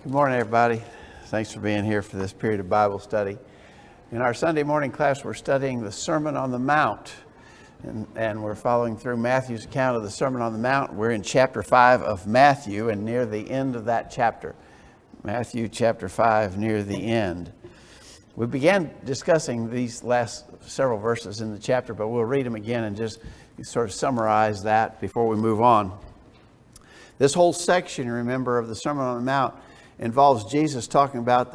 Good morning, everybody. Thanks for being here for this period of Bible study. In our Sunday morning class, we're studying the Sermon on the Mount, and we're following through Matthew's account of the Sermon on the Mount. We're in chapter 5 of Matthew and near the end of that chapter. Matthew chapter 5, near the end. We began discussing these last several verses in the chapter, but we'll read them again and just sort of summarize that before we move on. This whole section, remember, of the Sermon on the Mount involves Jesus talking about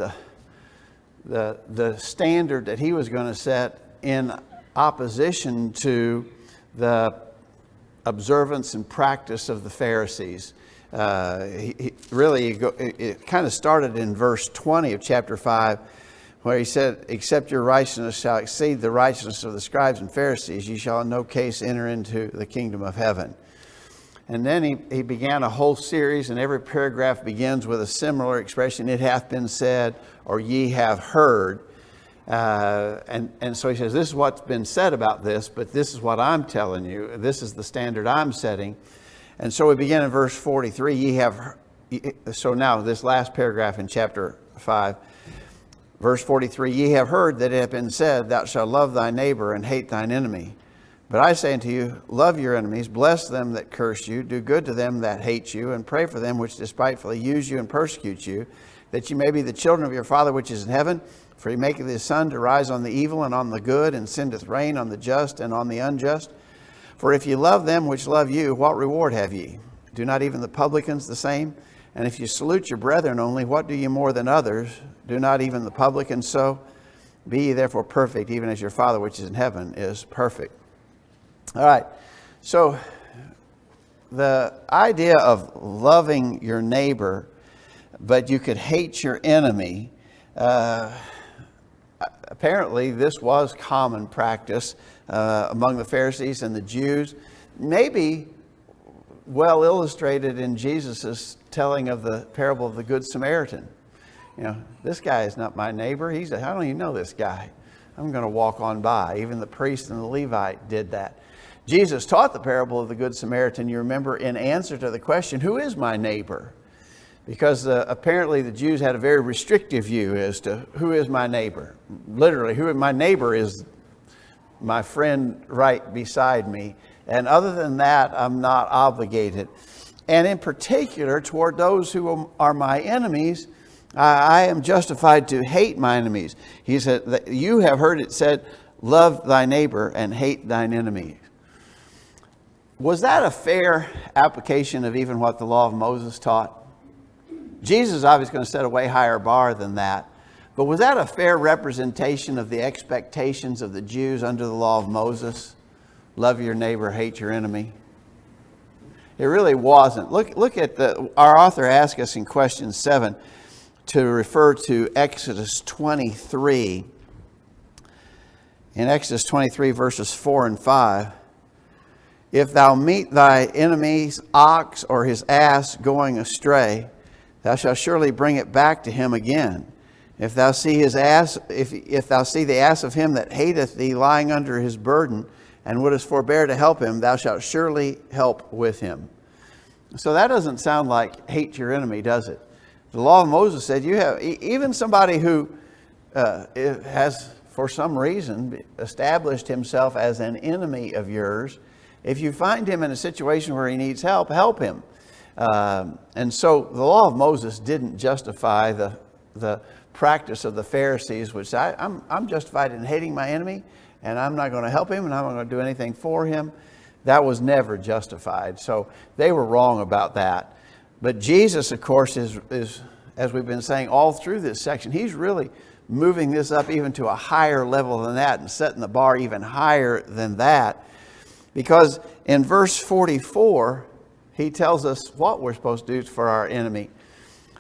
the standard that he was going to set in opposition to the observance and practice of the Pharisees. It kind of started in verse 20 of chapter 5, where he said, "Except your righteousness shall exceed the righteousness of the scribes and Pharisees, ye shall in no case enter into the kingdom of heaven." And then he began a whole series, and every paragraph begins with a similar expression, "It hath been said," or "ye have heard." And so he says, this is what's been said about this, but this is what I'm telling you. This is the standard I'm setting. And so we begin in verse 43. So now this last paragraph in chapter 5, verse 43, "Ye have heard that it hath been said, Thou shalt love thy neighbor and hate thine enemy. But I say unto you, love your enemies, bless them that curse you, do good to them that hate you, and pray for them which despitefully use you and persecute you, that you may be the children of your Father which is in heaven. For he maketh his sun to rise on the evil and on the good, and sendeth rain on the just and on the unjust. For if ye love them which love you, what reward have ye? Do not even the publicans the same? And if you salute your brethren only, what do ye more than others? Do not even the publicans so? Be ye therefore perfect, even as your Father which is in heaven is perfect." All right, so the idea of loving your neighbor, but you could hate your enemy, apparently this was common practice among the Pharisees and the Jews, maybe well illustrated in Jesus' telling of the parable of the Good Samaritan. You know, this guy is not my neighbor. I don't even know this guy. I'm going to walk on by. Even the priest and the Levite did that. Jesus taught the parable of the Good Samaritan, you remember, in answer to the question, who is my neighbor? Because apparently the Jews had a very restrictive view as to who is my neighbor. Literally, my neighbor is my friend right beside me. And other than that, I'm not obligated. And in particular, toward those who are my enemies, I am justified to hate my enemies. He said, that you have heard it said, love thy neighbor and hate thine enemy. Was that a fair application of even what the law of Moses taught? Jesus is obviously going to set a way higher bar than that. But was that a fair representation of the expectations of the Jews under the law of Moses? Love your neighbor, hate your enemy. It really wasn't. Look at our author asks us in question 7 to refer to Exodus 23. In Exodus 23, verses 4 and 5. "If thou meet thy enemy's ox or his ass going astray, thou shalt surely bring it back to him again. If thou see his ass, if thou see the ass of him that hateth thee lying under his burden, and wouldest forbear to help him, thou shalt surely help with him." So that doesn't sound like hate your enemy, does it? The law of Moses said you have even somebody who has for some reason established himself as an enemy of yours. If you find him in a situation where he needs help, help him. And so the law of Moses didn't justify the practice of the Pharisees, which I'm justified in hating my enemy, and I'm not going to help him, and I'm not going to do anything for him. That was never justified. So they were wrong about that. But Jesus, of course, is as we've been saying all through this section, he's really moving this up even to a higher level than that and setting the bar even higher than that. Because in verse 44, he tells us what we're supposed to do for our enemy.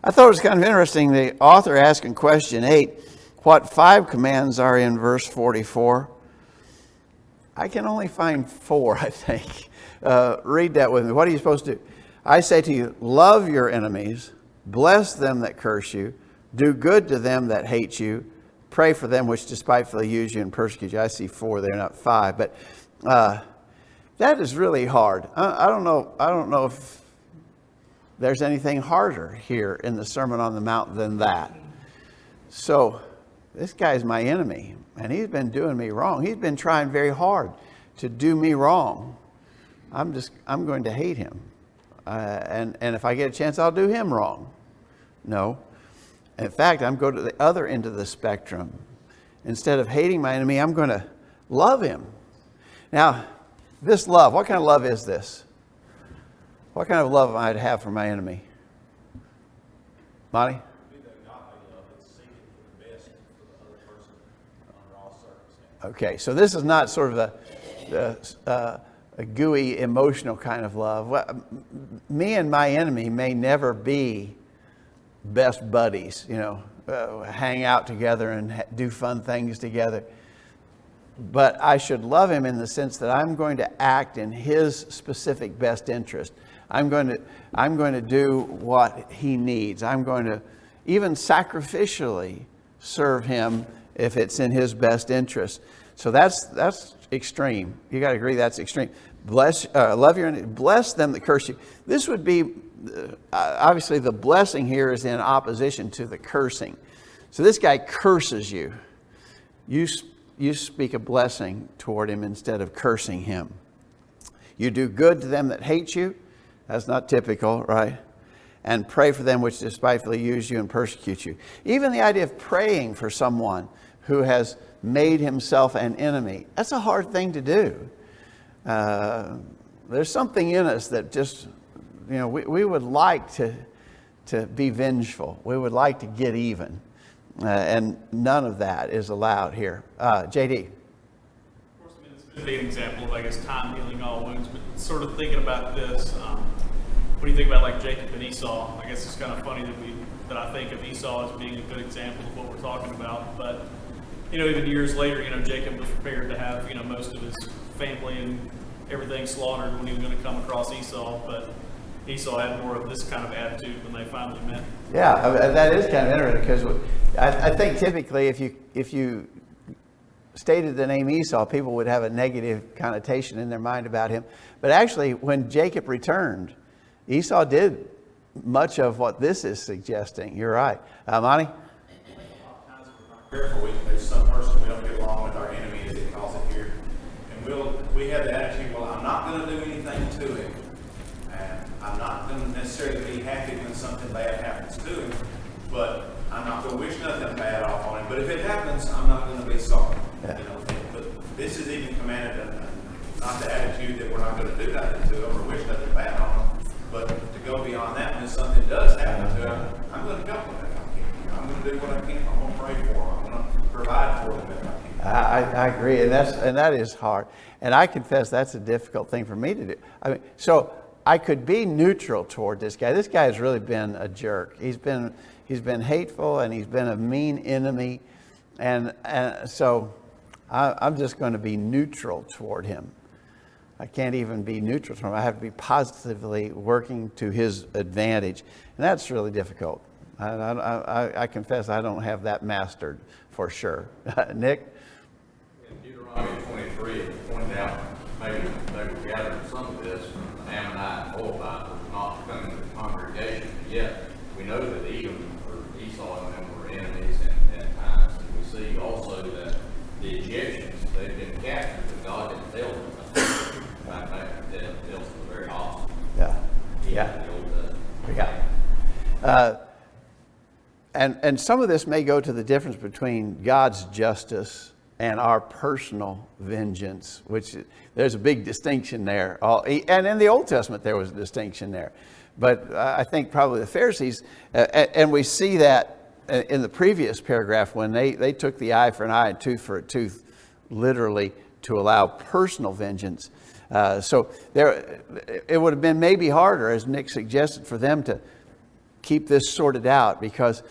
I thought it was kind of interesting. The author asked in question 8, what 5 commands are in verse 44? I can only find 4, I think. Read that with me. What are you supposed to do? "I say to you, love your enemies, bless them that curse you, do good to them that hate you, pray for them which despitefully use you and persecute you." I see 4 there, not 5. But that is really hard. I don't know if there's anything harder here in the Sermon on the Mount than that. So this guy's my enemy, and he's been doing me wrong. He's been trying very hard to do me wrong. I'm going to hate him. And if I get a chance, I'll do him wrong. No. In fact, I'm going to the other end of the spectrum. Instead of hating my enemy, I'm going to love him. Now, this love, what kind of love is this? What kind of love am I to have for my enemy? Monty? Okay, so this is not sort of a gooey, emotional kind of love. Well, me and my enemy may never be best buddies, hang out together and do fun things together. But I should love him in the sense that I'm going to act in his specific best interest. I'm going to do what he needs. I'm going to even sacrificially serve him if it's in his best interest. So that's extreme. You got to agree that's extreme. Love your enemy. Bless them that curse you. This would be, obviously the blessing here is in opposition to the cursing. So this guy curses you. You speak a blessing toward him instead of cursing him. You do good to them that hate you. That's not typical, right? And pray for them which despitefully use you and persecute you. Even the idea of praying for someone who has made himself an enemy, that's a hard thing to do. There's something in us that just, we would like to be vengeful. We would like to get even. And none of that is allowed here. JD. Of course, it's been an example of, time healing all wounds, but sort of thinking about this, what do you think about Jacob and Esau? I guess it's kind of funny that I think of Esau as being a good example of what we're talking about. But, even years later, Jacob was prepared to have, most of his family and everything slaughtered when he was going to come across Esau. But Esau had more of this kind of attitude when they finally met. Yeah, that is kind of interesting because I think typically if you stated the name Esau, people would have a negative connotation in their mind about him. But actually, when Jacob returned, Esau did much of what this is suggesting. You're right. Monty? Careful, there's some person we don't get along with, our enemy as it calls it here. And we have the attitude, well, I'm not going to do anything to him. And I'm not going to necessarily be happy when something bad happens to him, but I'm not going to wish nothing bad off on him. But if it happens, I'm not going to be sorry. Yeah. But this is even commanded, not the attitude that we're not going to do nothing to him or wish nothing bad on him, but to go beyond that when something does happen to him, I'm going to help him if I can. I'm going to do what I can. I'm going to pray for him. I'm going to provide for him if I can. I agree, and that is hard. And I confess that's a difficult thing for me to do. So I could be neutral toward this guy. This guy has really been a jerk. He's been hateful, and he's been a mean enemy, and so I'm just going to be neutral toward him. I can't even be neutral toward him. I have to be positively working to his advantage, and that's really difficult. I confess I don't have that mastered for sure. Nick? In Deuteronomy 23, it pointed out maybe they were gathering some of this from the Ammonite and Moabite was not to come into the congregation. Yet we know that Edom or Esau and them were enemies at times. And we see also that the Egyptians, they've been captured, but God didn't tell them. In fact, they tells them the very opposite. Yeah. And some of this may go to the difference between God's justice and our personal vengeance, which there's a big distinction there. And in the Old Testament, there was a distinction there. But I think probably the Pharisees, and we see that in the previous paragraph when they took the eye for an eye and tooth for a tooth, literally to allow personal vengeance. So it would have been maybe harder, as Nick suggested, for them to keep this sorted out because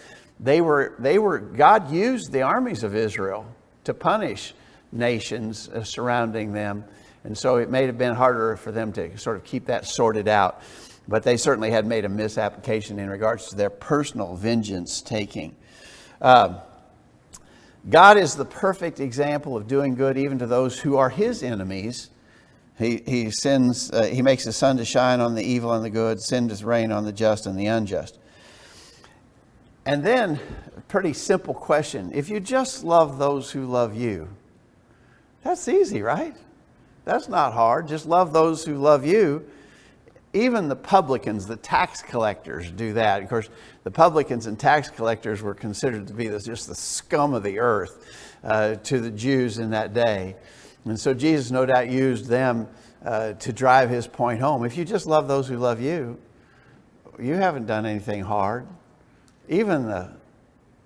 God used the armies of Israel to punish nations surrounding them. And so it may have been harder for them to sort of keep that sorted out. But they certainly had made a misapplication in regards to their personal vengeance taking. God is the perfect example of doing good even to those who are his enemies. He sends. He makes his sun to shine on the evil and the good, sends his rain on the just and the unjust. And then, a pretty simple question. If you just love those who love you, that's easy, right? That's not hard. Just love those who love you. Even the publicans, the tax collectors, do that. Of course, the publicans and tax collectors were considered to be just the scum of the earth to the Jews in that day. And so Jesus no doubt used them to drive his point home. If you just love those who love you, you haven't done anything hard. Even the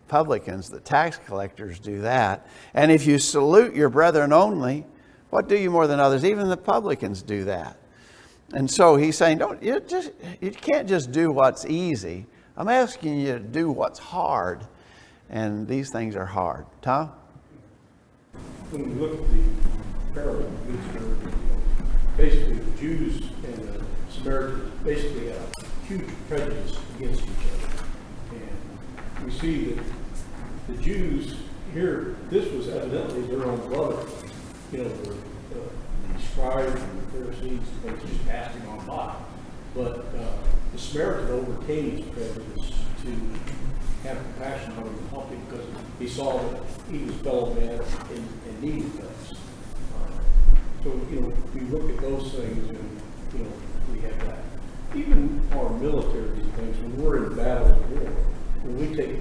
publicans, the tax collectors, do that. And if you salute your brethren only, what do you more than others? Even the publicans do that. And so he's saying, you can't just do what's easy. I'm asking you to do what's hard. And these things are hard. Tom? When we look at the parable of the Good Samaritan, basically the Jews and the Samaritans basically had a huge prejudice against each other. And we see that the Jews here, this was evidently their own brother. The scribes and the Pharisees, they just passed him on by. But the Samaritan overcame his prejudice to have compassion on him and help him because he saw that he was a fellow man and needed things. So, we look at those things and, we have that. Even our military things, when we're in battle and war, when we take,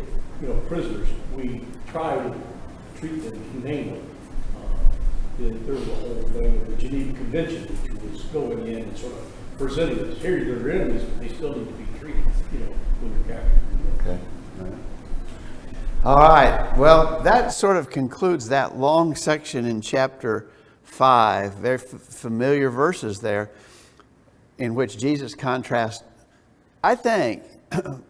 prisoners, we try to treat them humanely. There was a whole thing of the Geneva Convention, which was going in and sort of presenting us. Here, they're enemies, but they still need to be treated, when they're captured. Okay. All right. Well, that sort of concludes that long section in chapter 5. Very familiar verses there in which Jesus contrasts, I think,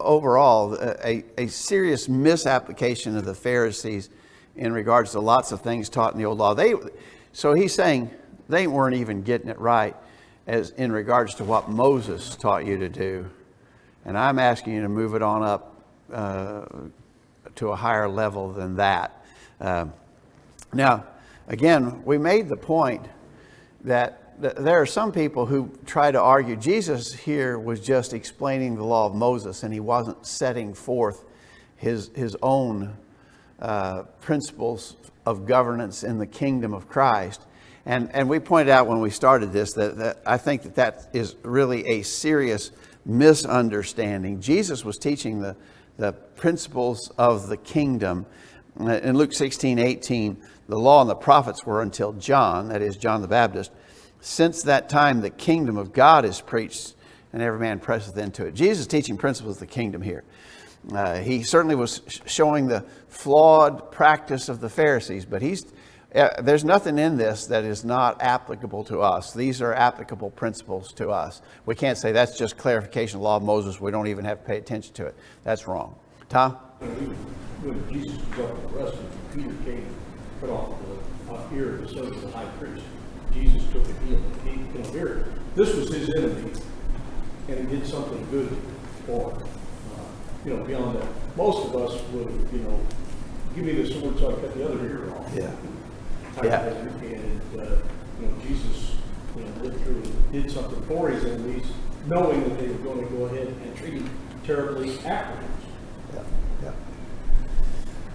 overall, a serious misapplication of the Pharisees in regards to lots of things taught in the old law. So he's saying they weren't even getting it right as in regards to what Moses taught you to do. And I'm asking you to move it on up to a higher level than that. Now, again, we made the point that there are some people who try to argue Jesus here was just explaining the law of Moses and he wasn't setting forth his own principles of governance in the kingdom of Christ. And we pointed out when we started this that I think that is really a serious misunderstanding. Jesus was teaching the principles of the kingdom. In Luke 16:18, the law and the prophets were until John, that is John the Baptist. Since that time, the kingdom of God is preached, and every man presseth into it. Jesus is teaching principles of the kingdom here. He certainly was showing the flawed practice of the Pharisees, but there's nothing in this that is not applicable to us. These are applicable principles to us. We can't say that's just clarification of the law of Moses. We don't even have to pay attention to it. That's wrong. Tom? When Jesus was up arrested, Peter came and cut off the ear of the son of the high priest. Jesus took it, healed here. This was his enemy, and he did something good for him. Beyond that, most of us would, give me the sword so I cut the other ear off. Yeah. And Jesus, went through and did something for his enemies, knowing that they were going to go ahead and treat him terribly afterwards. Yeah.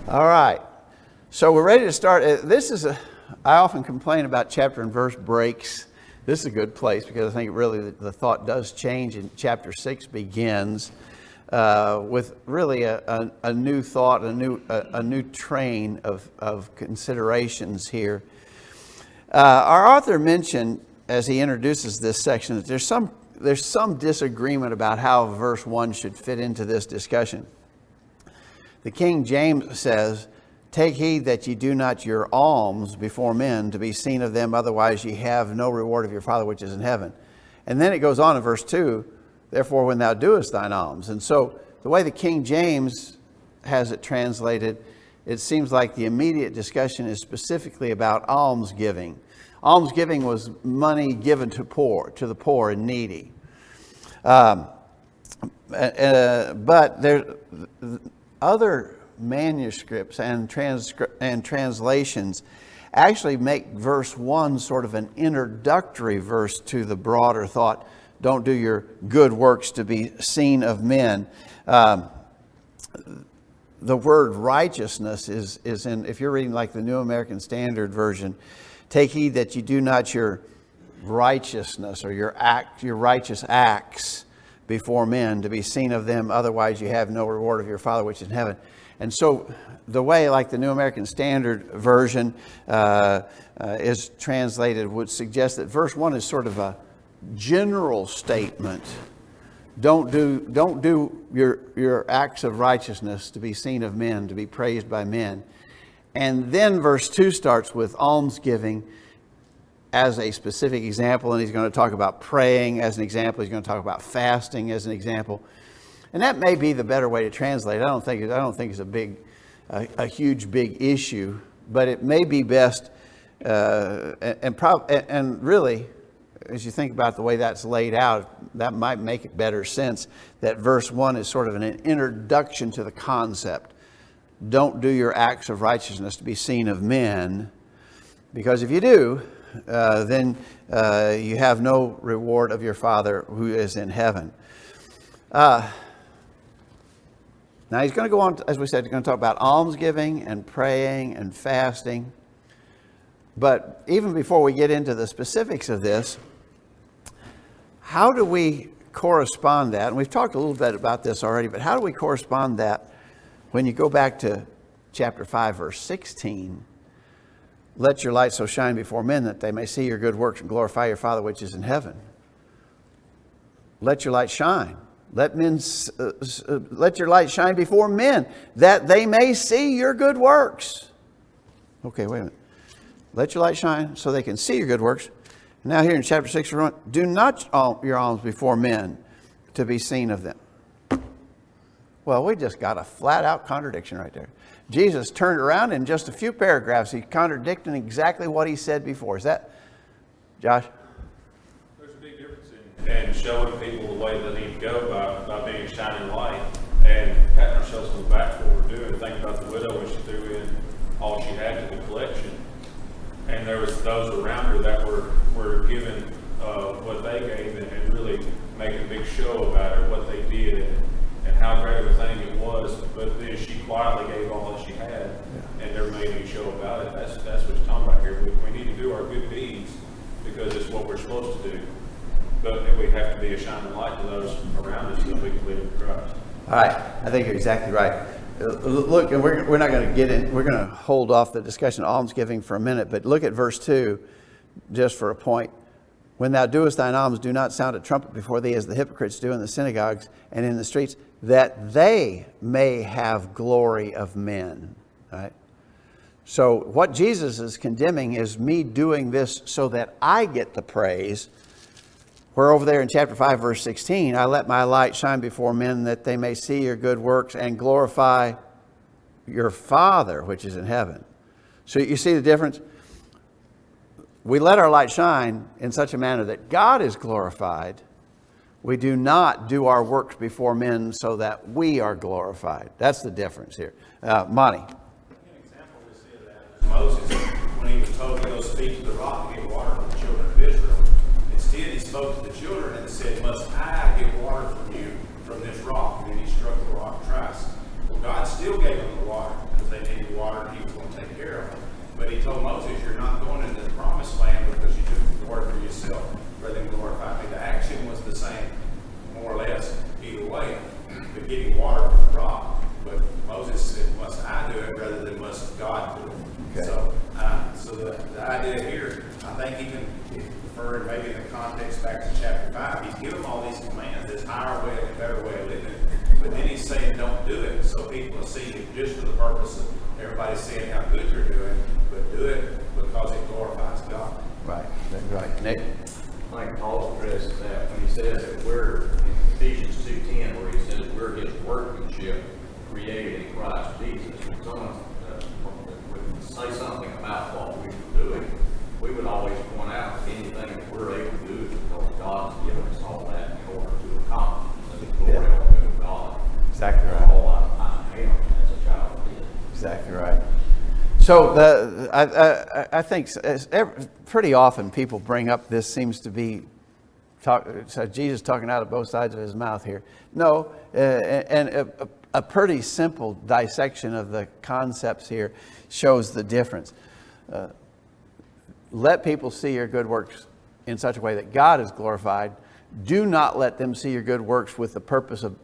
All right. So we're ready to start. I often complain about chapter and verse breaks. This is a good place because I think really the thought does change, and chapter 6 begins with really a new thought, a new train of considerations here. Our author mentioned, as he introduces this section, that there's some disagreement about how verse 1 should fit into this discussion. The King James says, "Take heed that ye do not your alms before men to be seen of them, otherwise ye have no reward of your Father which is in heaven." And then it goes on in verse 2, "Therefore when thou doest thine alms." And so the way the King James has it translated, it seems like the immediate discussion is specifically about almsgiving. Almsgiving was money given to the poor and needy. But there other manuscripts and translations actually make verse 1 sort of an introductory verse to the broader thought, don't do your good works to be seen of men. The word righteousness is in, if you're reading like the New American Standard Version, take heed that you do not your righteousness or your righteous acts before men to be seen of them, otherwise you have no reward of your Father which is in heaven. And so the way like the New American Standard Version is translated would suggest that verse 1 is sort of a general statement. Don't do your acts of righteousness to be seen of men, to be praised by men. And then verse 2 starts with almsgiving as a specific example, and he's going to talk about praying as an example. He's going to talk about fasting as an example. And that may be the better way to translate. I don't think it's a huge big issue, but it may be best and really, as you think about the way that's laid out, that might make it better sense that verse 1 is sort of an introduction to the concept. Don't do your acts of righteousness to be seen of men, because if you do, then you have no reward of your Father who is in heaven. Now he's going to go on, as we said, he's going to talk about almsgiving and praying and fasting. But even before we get into the specifics of this, how do we correspond that? And we've talked a little bit about this already, but how do we correspond that when you go back to chapter 5, verse 16? Let your light so shine before men that they may see your good works and glorify your Father which is in heaven. Let your light shine. Let your light shine before men that they may see your good works. Okay, wait a minute. Let your light shine so they can see your good works. Now here in chapter 6, do not your alms before men to be seen of them. Well, we just got a flat out contradiction right there. Jesus turned around in just a few paragraphs. He's contradicting exactly what he said before. Is that, Josh? There's a big difference in showing people the way they need to go by being a shining light and patting ourselves on the back for what we're doing. Think about the widow when she threw in all she had to the collection. And there was those around her that were given what they gave and really making a big show about it, what they did, and how great of a thing it was. But then she quietly gave all that she had, and they're making a show about it. That's what he's talking about here. We need to do our good deeds because it's what we're supposed to do. But we have to be a shining light to those around us so we can live in Christ. All right. I think you're exactly right. Look, and we're not going to get in. We're going to hold off the discussion of almsgiving for a minute. But look at verse 2, just for a point. When thou doest thine alms, do not sound a trumpet before thee, as the hypocrites do in the synagogues and in the streets, that they may have glory of men. All right? So what Jesus is condemning is me doing this so that I get the praise. Where over there in chapter 5, verse 16, I let my light shine before men that they may see your good works and glorify your Father which is in heaven. So you see the difference? We let our light shine in such a manner that God is glorified. We do not do our works before men so that we are glorified. That's the difference here. Monty. An example we see of that is Moses, when he was told to go speak to the rock and get water for the children of Israel. Instead, he spoke to the children and said, "Must I get water from you from this rock?" And then he struck the rock twice. Well, God still gave them the water because they needed water and he was going to take care of them. But he told Moses, "You're not going into the promised land because you took the water for yourself rather than glorify me." The action was the same, more or less, either way, but getting water from the rock. But Moses said, "Must I do it rather than must God do it?" Okay. So the idea here, I think even referring maybe in the context back to chapter 5, he's given them all these commands. There's higher way and better way of living. But then he's saying don't do it so people will see it just for the purpose of everybody seeing how good you're doing, but do it because it glorifies God. Right. Right. Nick? I think Paul addresses that when he says that we're in Ephesians 2:10, where he says we're his workmanship created in Christ Jesus. When someone would say something about what we were doing, we would always point out anything that we're able to do is because God has given us all that in order to accomplish the glory of God. Exactly right. All I am as a child of His. Exactly right. So I think pretty often people bring up this seems to be Jesus talking out of both sides of his mouth here. No, and a pretty simple dissection of the concepts here shows the difference. Let people see your good works in such a way that God is glorified. Do not let them see your good works with the purpose of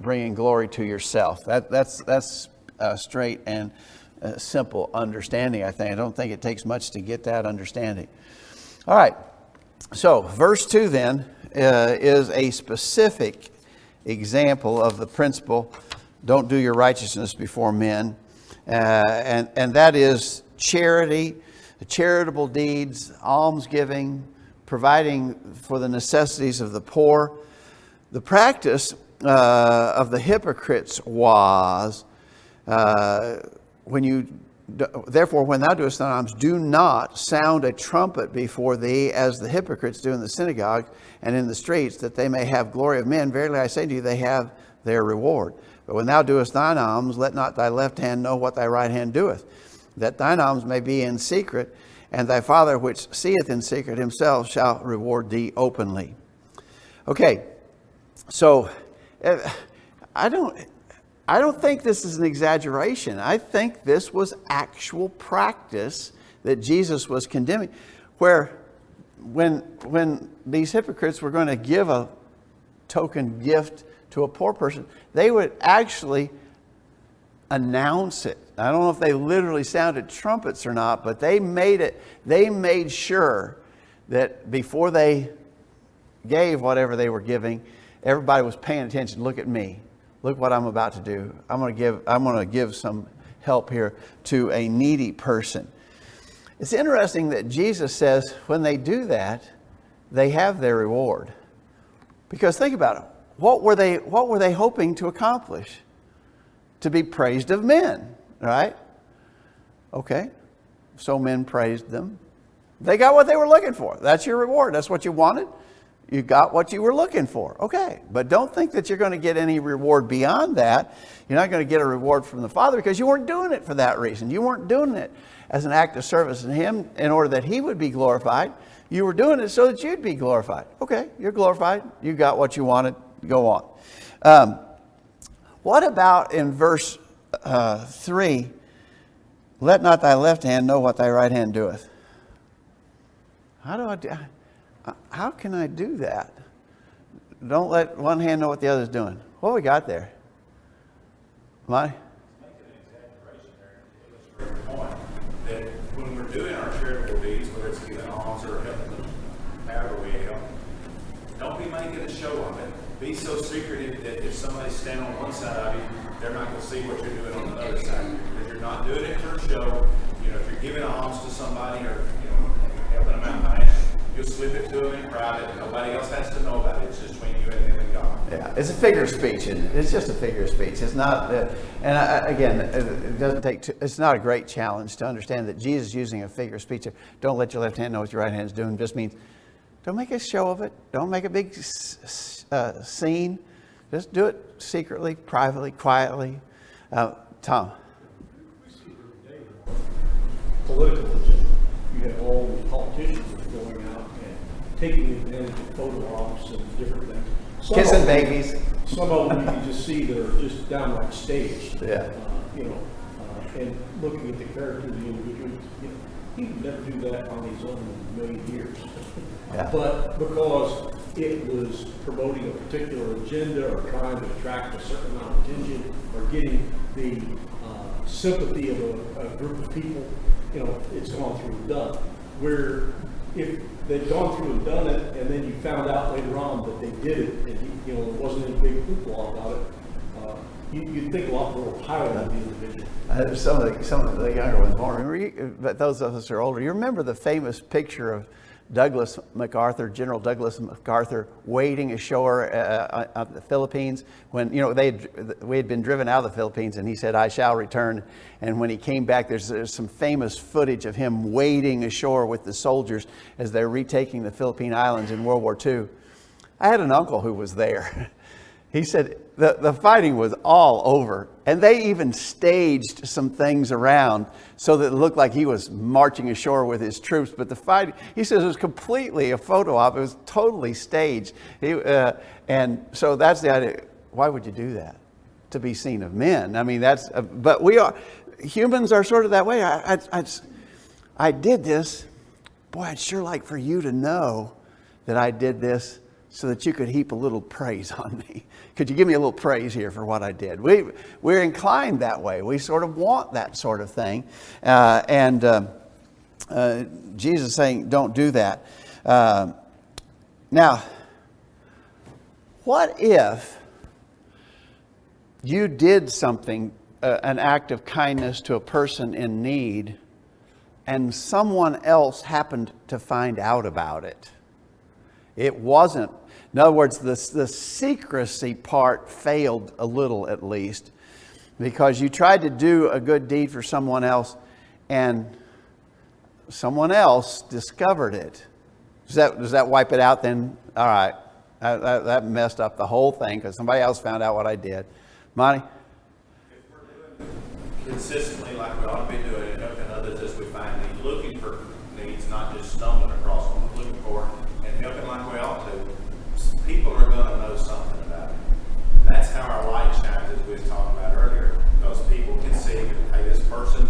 bringing glory to yourself. That's straight and simple understanding, I think. I don't think it takes much to get that understanding. All right. So verse 2 then is a specific example of the principle, don't do your righteousness before men. And that is charity, charitable deeds, almsgiving, providing for the necessities of the poor. The practice of the hypocrites was, therefore, when thou doest thine alms, do not sound a trumpet before thee, as the hypocrites do in the synagogue and in the streets, that they may have glory of men. Verily I say to you, they have their reward. But when thou doest thine alms, let not thy left hand know what thy right hand doeth, that thine alms may be in secret, and thy Father which seeth in secret himself shall reward thee openly. Okay, so I don't think this is an exaggeration. I think this was actual practice that Jesus was condemning, where when these hypocrites were going to give a token gift to a poor person, they would actually announce it. I don't know if they literally sounded trumpets or not, but they made sure that before they gave whatever they were giving, everybody was paying attention. Look at me. Look what I'm about to do. I'm going to give some help here to a needy person. It's interesting that Jesus says when they do that, they have their reward. Because think about it. What were they hoping to accomplish? To be praised of men, right? Okay. So men praised them. They got what they were looking for. That's your reward. That's what you wanted. You got what you were looking for. Okay. But don't think that you're going to get any reward beyond that. You're not going to get a reward from the Father because you weren't doing it for that reason. You weren't doing it as an act of service to Him in order that He would be glorified. You were doing it so that you'd be glorified. Okay. You're glorified. You got what you wanted. Go on. What about in verse 3? Let not thy left hand know what thy right hand doeth. How can I do that? Don't let one hand know what the other's doing. What we got there? That when we're doing our charitable deeds, whether it's giving alms or helping them, however we help, don't be making a show of it. Be so secretive that if somebody standing on one side of you, they're not going to see what you're doing on the other side. Because you're not doing it for a show. If you're giving alms to somebody or helping them out by it, you'll slip it to them in private. Nobody else has to know about it. It's just between you and them and God. Yeah, it's a figure of speech, isn't it? It's just a figure of speech. It's not, it doesn't take. It's not a great challenge to understand that Jesus using a figure of speech. Don't let your left hand know what your right hand is doing. Just means, don't make a show of it. Don't make a big scene. Just do it secretly, privately, quietly. Tom. We see every day political agenda. You have all the politicians that are going out and taking advantage of photo ops and different things. Kissing babies. Some of them you can just see that are just downright staged. Yeah. And looking at the character of the individual, he would never do that on his own in a million years. Yeah. But because it was promoting a particular agenda or trying to attract a certain amount of attention or getting the sympathy of a group of people, it's gone through and done. Where if they'd gone through and done it, and then you found out later on that they did it, and there wasn't any big hoopla about it, you'd think a lot more highly of the individual. Some of the younger ones, but those of us who are older, you remember the famous picture of Douglas MacArthur, General Douglas MacArthur, wading ashore at the Philippines when we had been driven out of the Philippines, and he said, "I shall return." And when he came back, there's some famous footage of him wading ashore with the soldiers as they're retaking the Philippine Islands in World War II. I had an uncle who was there. He said the fighting was all over, and they even staged some things around so that it looked like he was marching ashore with his troops. But the fight, he says, it was completely a photo op. It was totally staged. And so that's the idea. Why would you do that? To be seen of men. I mean, that's. But we are humans are sort of that way. I did this. Boy, I'd sure like for you to know that I did this, so that you could heap a little praise on me. Could you give me a little praise here for what I did? We're inclined that way. We sort of want that sort of thing. Jesus is saying, don't do that. Now, what if you did something, an act of kindness to a person in need, and someone else happened to find out about it? It wasn't. In other words, the secrecy part failed a little, at least, because you tried to do a good deed for someone else, and someone else discovered it. Does that wipe it out then? All right. That messed up the whole thing because somebody else found out what I did. Monty? If we're doing consistently like we ought to be doing and helping others as we find needs, looking for needs, not just stumbling across them, but looking for and helping like we ought to, people are going to know something about it. That's how our light shines, as we were talking about earlier, because people can see, hey, this person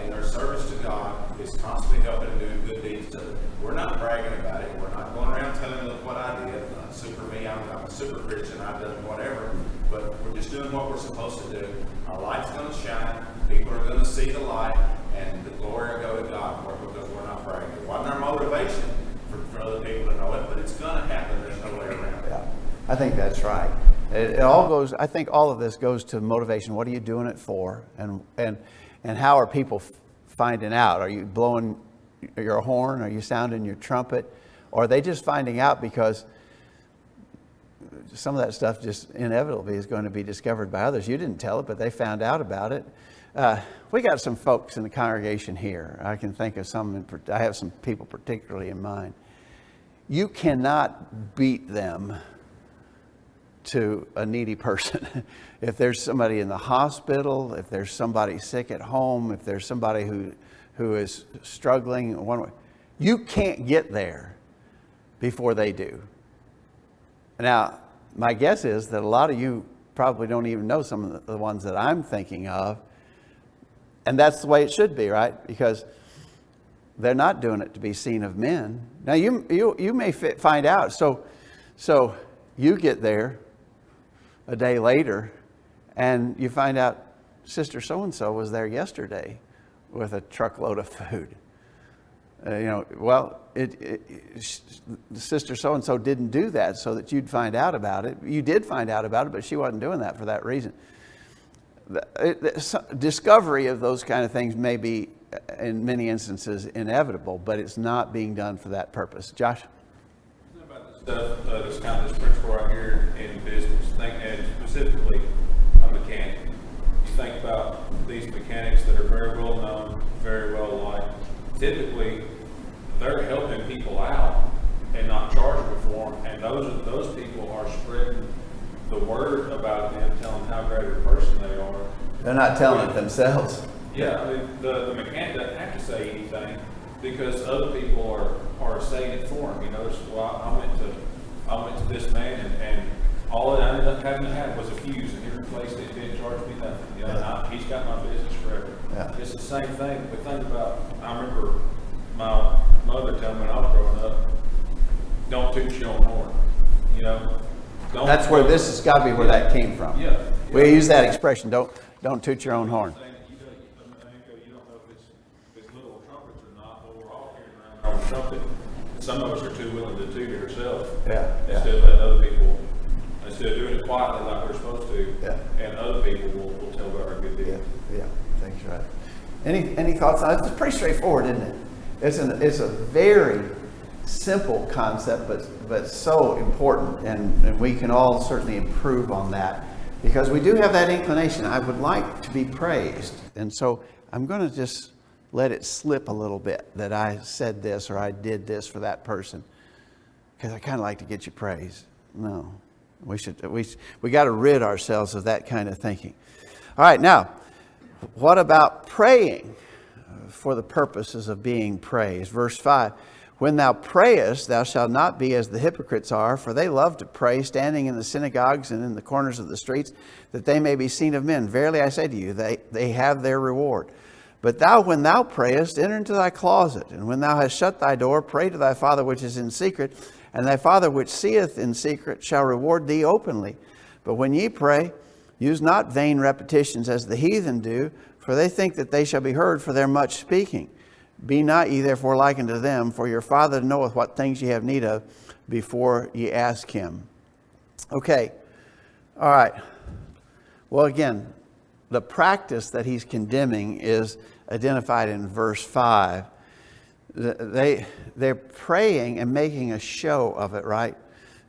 in their service to God is constantly helping and doing good deeds to them. We're not bragging about it. We're not going around telling them what I did. Super me, I'm a super Christian, I've done whatever. But we're just doing what we're supposed to do. Our light's going to shine. People are going to see the light, and the glory will go to God for it because we're not bragging. It wasn't our motivation for other people to know it, but it's going to happen. There's no way around it. Yeah, I think that's right. It all goes. I think all of this goes to motivation. What are you doing it for? And how are people finding out? Are you blowing your horn? Are you sounding your trumpet? Or are they just finding out because some of that stuff just inevitably is going to be discovered by others? You didn't tell it, but they found out about it. We got some folks in the congregation here. I can think of some. I have some people particularly in mind. You cannot beat them to a needy person. If there's somebody in the hospital, if there's somebody sick at home, if there's somebody who is struggling one way, you can't get there before they do. Now, my guess is that a lot of you probably don't even know some of the ones that I'm thinking of. And that's the way it should be, right? Because they're not doing it to be seen of men. Now, you may find out. So you get there a day later, and you find out Sister so-and-so was there yesterday with a truckload of food. Sister so-and-so didn't do that so that you'd find out about it. You did find out about it, but she wasn't doing that for that reason. Discovery of those kind of things may be, in many instances, inevitable, but it's not being done for that purpose. Josh? About the stuff, this kind of this principle right here in business, and specifically a mechanic. You think about these mechanics that are very well known, very well liked. Typically, they're helping people out and not charging for them, and those people are spreading the word about them, telling how great a person they are. They're not telling it themselves. Yeah, I mean, the mechanic doesn't have to say anything because other people are saying it for him. You know, well, I went to this man and all I ended up having to have was a fuse, and he replaced it. He didn't charge me nothing. You know, Yeah. he's got my business forever. Yeah. It's the same thing. But think about, I remember my mother telling me when I was growing up, don't toot your own horn. You know, That's where this has got to be where that came from. Yeah. We use that expression, don't toot your own horn. Saying that you don't know if it's little trumpets or not, but we're all carrying around our own trumpet. Some of us are too willing to toot it ourselves. Yeah. Instead of letting other people, instead of doing it quietly like we're supposed to. Yeah. And other people will tell about our good deeds. Yeah, that's right. Any thoughts on it? It's pretty straightforward, isn't it? It's a very simple concept, but so important, and we can all certainly improve on that because we do have that inclination. I would like to be praised, and so I'm going to just let it slip a little bit that I said this or I did this for that person because I kind of like to get you praise. No, We got to rid ourselves of that kind of thinking. All right, now, what about praying for the purposes of being praised? Verse 5, when thou prayest, thou shalt not be as the hypocrites are, for they love to pray, standing in the synagogues and in the corners of the streets, that they may be seen of men. Verily I say to you, they have their reward. But thou, when thou prayest, enter into thy closet, and when thou hast shut thy door, pray to thy Father which is in secret, and thy Father which seeth in secret shall reward thee openly. But when ye pray, use not vain repetitions as the heathen do, for they think that they shall be heard for their much speaking. Be not ye therefore like unto them, for your Father knoweth what things ye have need of before ye ask him. Okay, all right. Well, again, the practice that he's condemning is identified in verse 5. They're praying and making a show of it, right?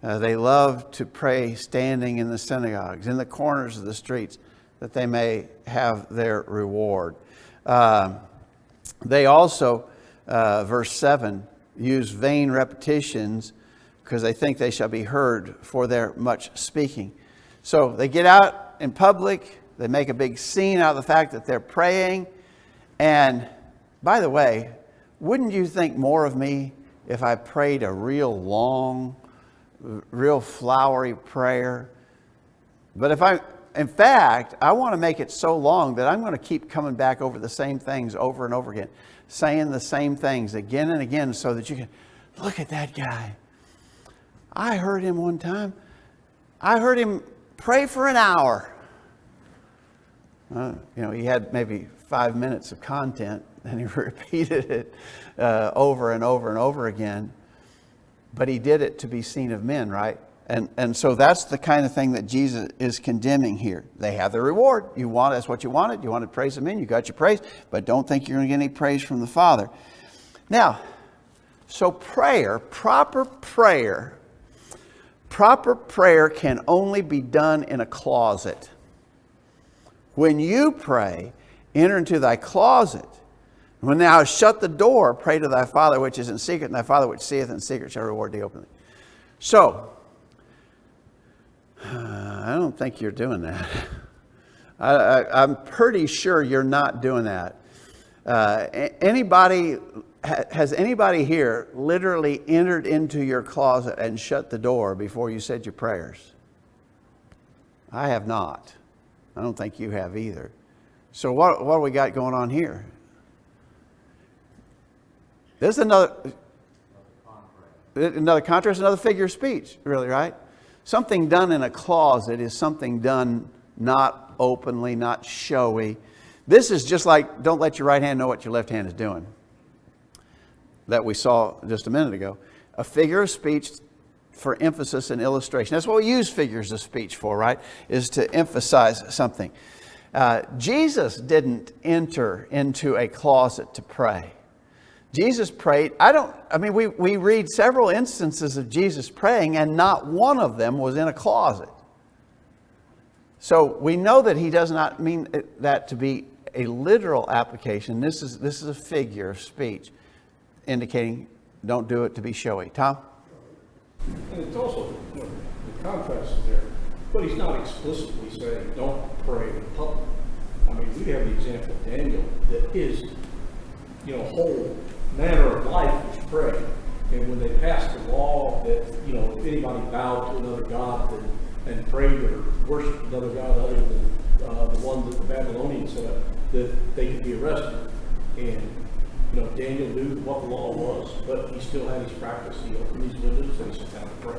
They love to pray standing in the synagogues, in the corners of the streets, that they may have their reward. They also, verse 7, use vain repetitions because they think they shall be heard for their much speaking. So they get out in public, they make a big scene out of the fact that they're praying. And by the way, wouldn't you think more of me if I prayed a real long, real flowery prayer? But in fact, I want to make it so long that I'm going to keep coming back over the same things over and over again, saying the same things again and again so that you can, look at that guy. I heard him one time. I heard him pray for an hour. He had maybe 5 minutes of content and he repeated it over and over and over again. But he did it to be seen of men, right? And so that's the kind of thing that Jesus is condemning here. They have their reward. That's what you wanted. You wanted praise of men. You got your praise. But don't think you're going to get any praise from the Father. Now, so proper prayer can only be done in a closet. When you pray, enter into thy closet. When thou hast shut the door, pray to thy Father which is in secret, and thy Father which seeth in secret shall reward thee openly. So, I don't think you're doing that. I'm pretty sure you're not doing that. Has anybody here literally entered into your closet and shut the door before you said your prayers? I have not. I don't think you have either. So what do we got going on here? There's another contrast, another figure of speech, really, right? Something done in a closet is something done not openly, not showy. This is just like, don't let your right hand know what your left hand is doing, that we saw just a minute ago. A figure of speech for emphasis and illustration. That's what we use figures of speech for, right? Is to emphasize something. Jesus didn't enter into a closet to pray. Jesus prayed. We read several instances of Jesus praying, and not one of them was in a closet. So we know that he does not mean that to be a literal application. This is a figure of speech indicating don't do it to be showy. Tom? And it's also, the contrast is there, but he's not explicitly saying don't pray in public. I mean, we have the example of Daniel that is, whole manner of life was pray. And when they passed the law that, if anybody bowed to another god and prayed or worshiped another god other than the one that the Babylonians set up, that they could be arrested. And Daniel knew what the law was, but he still had his practice. He opened his windows and he sat down to pray.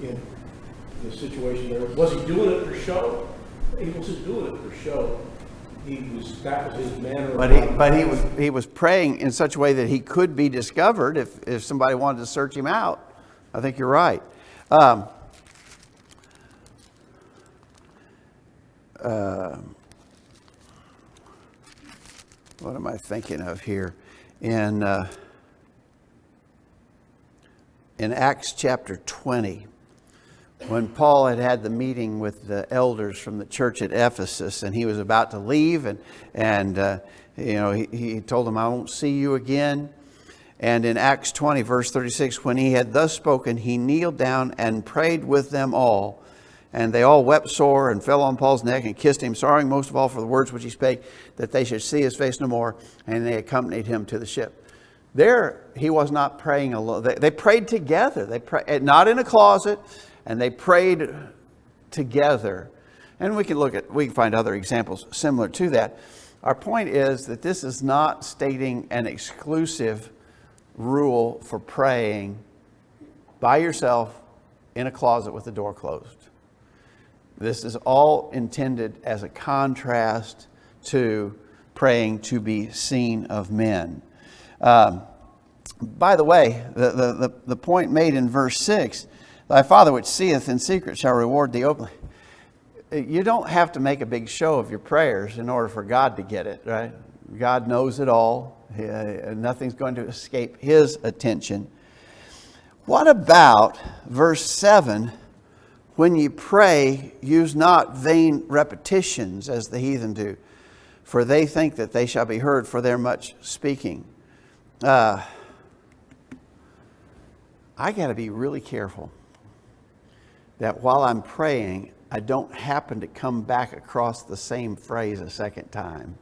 In the situation there, was he doing it for show? He wasn't doing it for show. That was his manner. But he was praying in such a way that he could be discovered if somebody wanted to search him out. I think you're right. What am I thinking of here? In Acts chapter 20, when Paul had the meeting with the elders from the church at Ephesus, and he was about to leave, and he told them, "I won't see you again." And in Acts 20, verse 36, when he had thus spoken, he kneeled down and prayed with them all. And they all wept sore and fell on Paul's neck and kissed him, sorrowing most of all for the words which he spake, that they should see his face no more. And they accompanied him to the ship. There, he was not praying alone. They prayed together. They prayed, not in a closet, and they prayed together. And we can find other examples similar to that. Our point is that this is not stating an exclusive rule for praying by yourself in a closet with the door closed. This is all intended as a contrast to praying to be seen of men. By the way, the point made in verse 6, thy Father which seeth in secret shall reward thee openly. You don't have to make a big show of your prayers in order for God to get it, right? God knows it all. Nothing's going to escape his attention. What about verse 7? When ye pray, use not vain repetitions as the heathen do, for they think that they shall be heard for their much speaking. I got to be really careful that while I'm praying, I don't happen to come back across the same phrase a second time.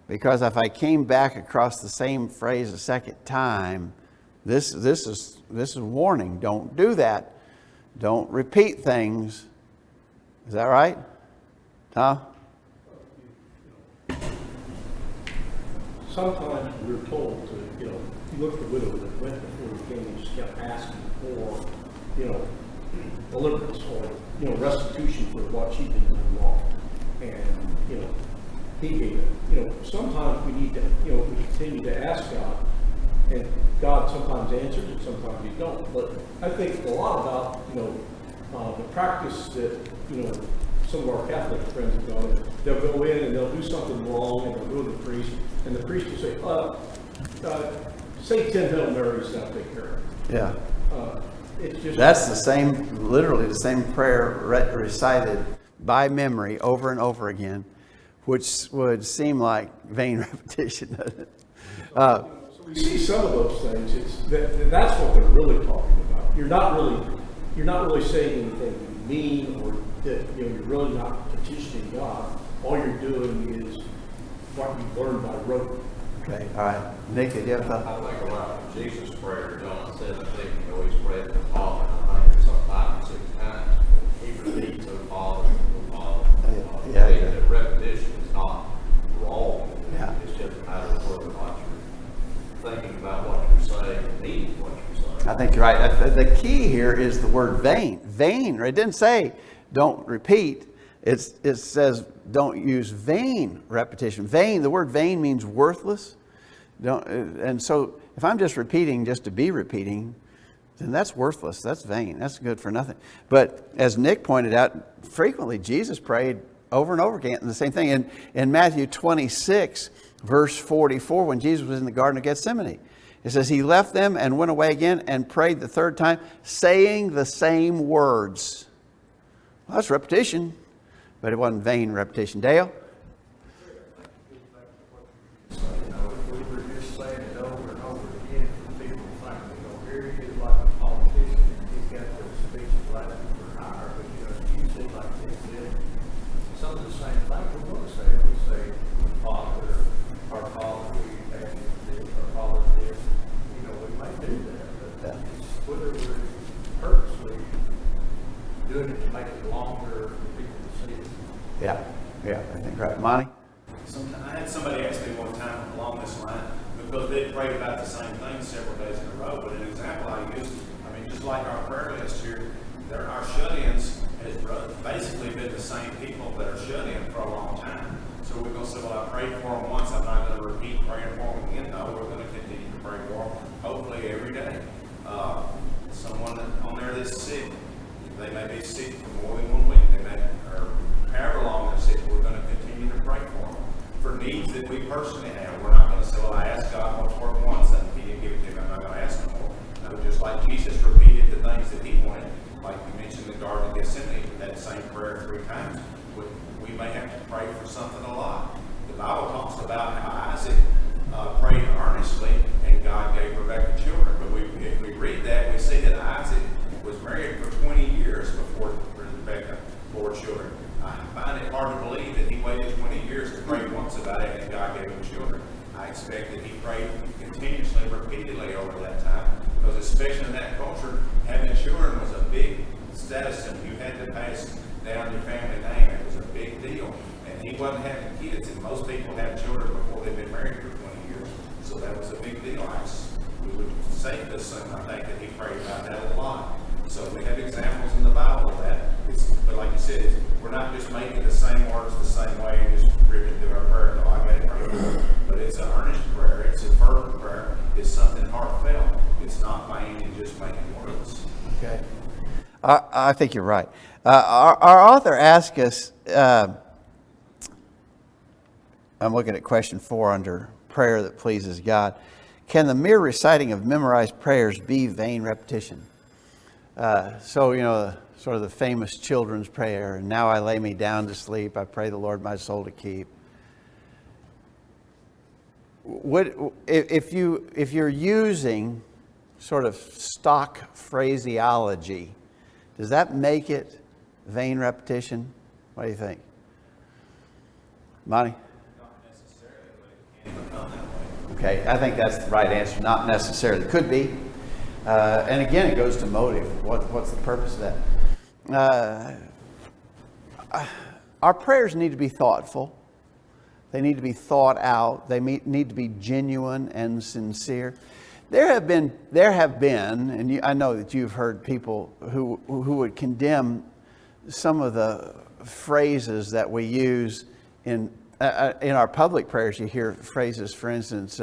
Because if I came back across the same phrase a second time, this is warning. Don't do that. Don't repeat things. Is that right? Huh? Sometimes we're told to, you look at the widow that went before the king and just kept asking for, deliverance or, restitution for what she did wrong. And, he gave it. Sometimes we need to, we continue to ask God, and God sometimes answers and sometimes he don't. But I think a lot about, the practice that, some of our Catholic friends have done. They'll go in and they'll do something wrong and they'll go to the priest, and the priest will say, say 10 Hail Marys, that'll take care of it. Yeah. It's just... That's the same, literally the same prayer recited by memory over and over again, which would seem like vain repetition, doesn't it? So we see some of those things. That's what they're really talking about. You're not really saying anything mean, or that you're really not petitioning God. All you're doing is what you learned by rote. Okay, all right. Nick, did you have a thought? I think about Jesus' prayer, John 17, he always prayed to the Father. I think it's up 5 or 6 times. He repeats to the Father, to the Father. Yeah, I think yeah. that repetition is not wrong. Yeah. It's just a matter of whether or not you're thinking about what you're saying and meaning what you're saying. I think you're right. The key here is the word vain. Vain, right? It didn't say don't repeat. It says don't use vain repetition. Vain, the word vain means worthless. And so if I'm just repeating just to be repeating, then that's worthless. That's vain. That's good for nothing. But as Nick pointed out, frequently Jesus prayed over and over again the same thing. In Matthew 26, verse 44, when Jesus was in the Garden of Gethsemane, it says, he left them and went away again and prayed the third time, saying the same words. Well, that's repetition, but it wasn't vain repetition. Dale? If we were just saying it over and over again, people think, here he is like a politician, and he's got those speeches right up for hire, but you see like this, some of the same things we're going to say. We say, Father, our Father, we ask you for this, our Father this. We might do that, but whether we're purposely doing it to make it longer for people to see it. Yeah, I think right. Monty? I had somebody ask me one time along this line, because they prayed about the same thing several days in a row, but an example I used, just like our prayer list here, our shut-ins has basically been the same people that are shut in for a long time. So we're going to say, well, I prayed for them once, I'm not going to repeat praying for them again. No, we're going to continue to pray for them, hopefully every day. Someone on there that's sick, they may be sick for more than 1 week, or however long they're sick, we're going to continue to pray for them. For needs that we personally have, we're not going to say, well, I asked God what's for once, and he didn't give it to me, I'm not going to ask him more. No, just like Jesus repeated the things that he wanted, like you mentioned the Garden of Gethsemane, that same prayer 3 times. We may have to pray for something a lot. The Bible talks about how Isaac prayed earnestly, and God gave Rebekah about it, and God gave him children. I expect that he prayed continuously, repeatedly over that time, because especially in that culture, having children was a big status symbol. You had to pass down your family name. It was a big deal. And he wasn't having kids, and most people have children before they've been married for 20 years. So that was a big deal. We would say to assume, I think, that he prayed about that a lot. So we have examples in the Bible of that. But like you said, we're not just making the same words the same way and just ripping through our prayer. No, I got it right. But it's an earnest prayer. It's a fervent prayer. It's something heartfelt. It's not vain and just making words. Okay. I think you're right. Our author asks us, I'm looking at question 4 under prayer that pleases God. Can the mere reciting of memorized prayers be vain repetition? So, sort of the famous children's prayer, and now I lay me down to sleep, I pray the Lord my soul to keep. If you're using sort of stock phraseology, does that make it vain repetition? What do you think? Monty? Not necessarily, but it can become that way. Okay, I think that's the right answer. Not necessarily. Could be. And again, it goes to motive. What's the purpose of that? Our prayers need to be thoughtful. They need to be thought out. They need to be genuine and sincere. There have been, and I know that you've heard people who would condemn some of the phrases that we use in our public prayers. You hear phrases, for instance,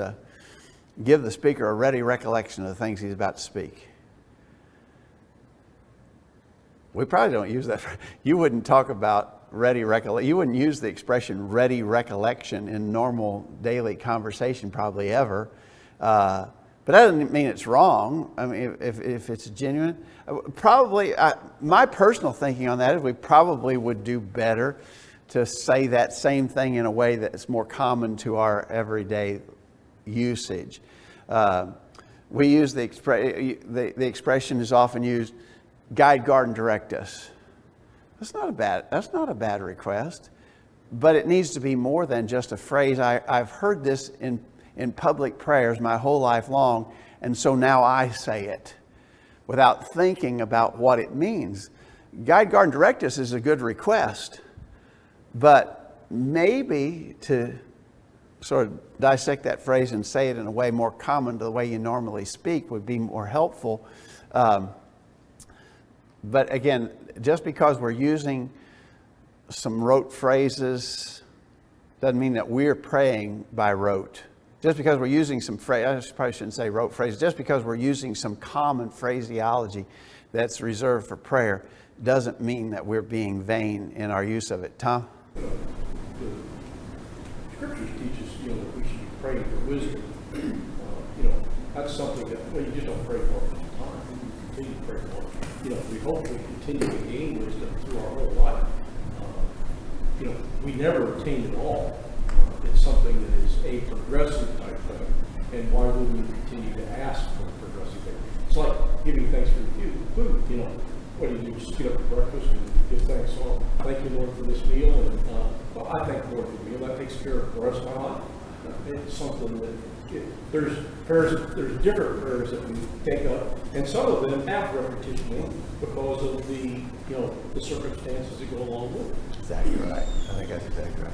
give the speaker a ready recollection of the things he's about to speak. We probably don't use that. You wouldn't talk about ready recollection. You wouldn't use the expression ready recollection in normal daily conversation probably ever. But that doesn't mean it's wrong. I mean, if it's genuine, probably my personal thinking on that is we probably would do better to say that same thing in a way that's more common to our everyday usage. We use the expression is often used, guide, guard, and direct us. That's not a bad request, but it needs to be more than just a phrase. I've heard this in public prayers my whole life long, and so now I say it without thinking about what it means. Guide, guard, and direct us is a good request, but maybe to sort of dissect that phrase and say it in a way more common to the way you normally speak would be more helpful. But again, just because we're using some rote phrases doesn't mean that we're praying by rote. Just because we're using some phrase, I probably shouldn't say rote phrases, just because we're using some common phraseology that's reserved for prayer doesn't mean that we're being vain in our use of it. Tom? The scriptures teach us, that we should be praying for wisdom. That's something that, you just don't pray for all the time. You continue to pray for it. We hope we continue to gain wisdom through our whole life. We never attain it all. It's something that is a progressive type thing. And why would we continue to ask for a progressive thing? It's like giving thanks for food. What do? Just get up at breakfast and give thanks. Well, thank you, Lord, for this meal. And I thank the Lord for the meal. That takes care of the rest of my life. It's something that there's different prayers that we take up, and some of them have repetition in them because of the circumstances that go along with it. Exactly right. I think that's exactly right.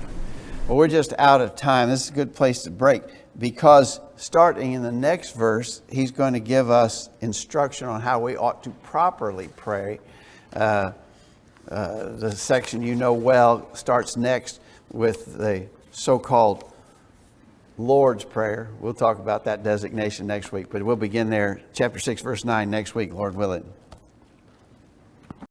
Well, we're just out of time. This is a good place to break because starting in the next verse, he's going to give us instruction on how we ought to properly pray. The section you know well starts next with the so-called Lord's Prayer. We'll talk about that designation next week, but we'll begin there, chapter 6, verse 9 next week, Lord willing.